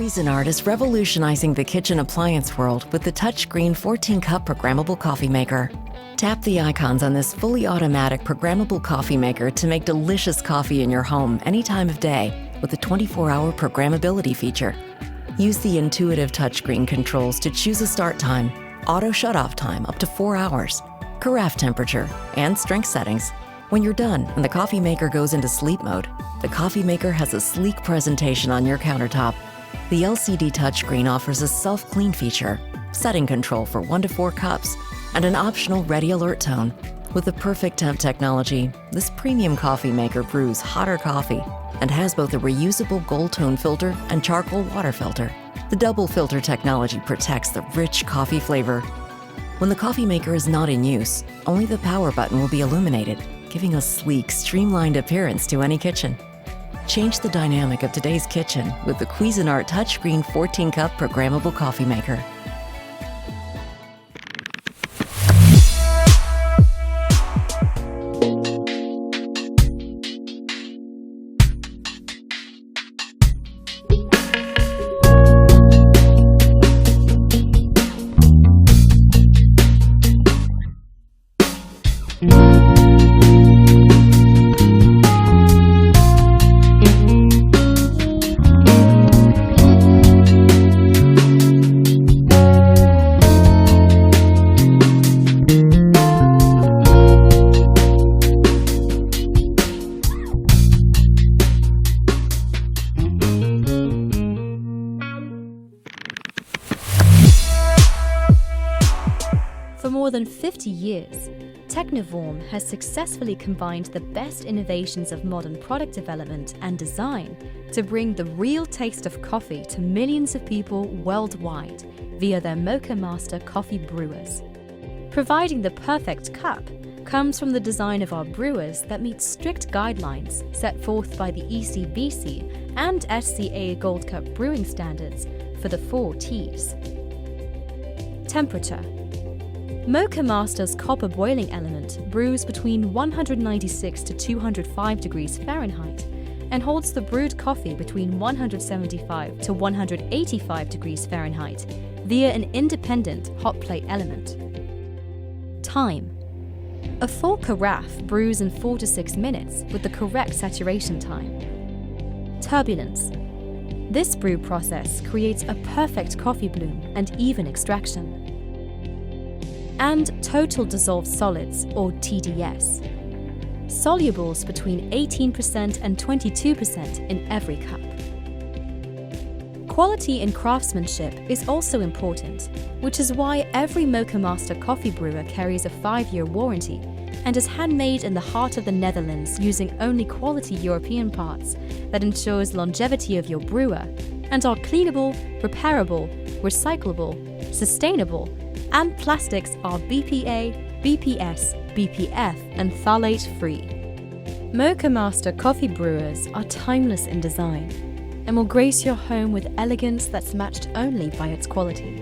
Cuisinart is revolutionizing the kitchen appliance world with the touchscreen 14-cup programmable coffee maker. Tap the icons on this fully automatic programmable coffee maker to make delicious coffee in your home any time of day with the 24-hour programmability feature. Use the intuitive touchscreen controls to choose a start time, auto shut-off time up to 4 hours, carafe temperature, and strength settings. When you're done and the coffee maker goes into sleep mode, the coffee maker has a sleek presentation on your countertop. The LCD touchscreen offers a self-clean feature, setting control for 1 to 4 cups, and an optional ready alert tone. With the perfect temp technology, this premium coffee maker brews hotter coffee and has both a reusable gold tone filter and charcoal water filter. The double filter technology protects the rich coffee flavor. When the coffee maker is not in use, only the power button will be illuminated, giving a sleek, streamlined appearance to any kitchen. Change the dynamic of today's kitchen with the Cuisinart touchscreen 14-cup programmable coffee maker. For more than 50 years, Technivorm has successfully combined the best innovations of modern product development and design to bring the real taste of coffee to millions of people worldwide via their Mocha Master coffee brewers. Providing the perfect cup comes from the design of our brewers that meet strict guidelines set forth by the ECBC and SCA Gold Cup brewing standards for the 4 T's. Temperature. Mocha Master's copper boiling element brews between 196 to 205 degrees Fahrenheit and holds the brewed coffee between 175 to 185 degrees Fahrenheit via an independent hot plate element. Time. A full carafe brews in 4 to 6 minutes with the correct saturation time. Turbulence. This brew process creates a perfect coffee bloom and even extraction. And total dissolved solids, or TDS. Solubles between 18% and 22% in every cup. Quality in craftsmanship is also important, which is why every Mocha Master coffee brewer carries a 5-year warranty and is handmade in the heart of the Netherlands using only quality European parts that ensures longevity of your brewer and are cleanable, repairable, recyclable, sustainable, and plastics are BPA, BPS, BPF, and phthalate-free. Mocha Master coffee brewers are timeless in design and will grace your home with elegance that's matched only by its quality.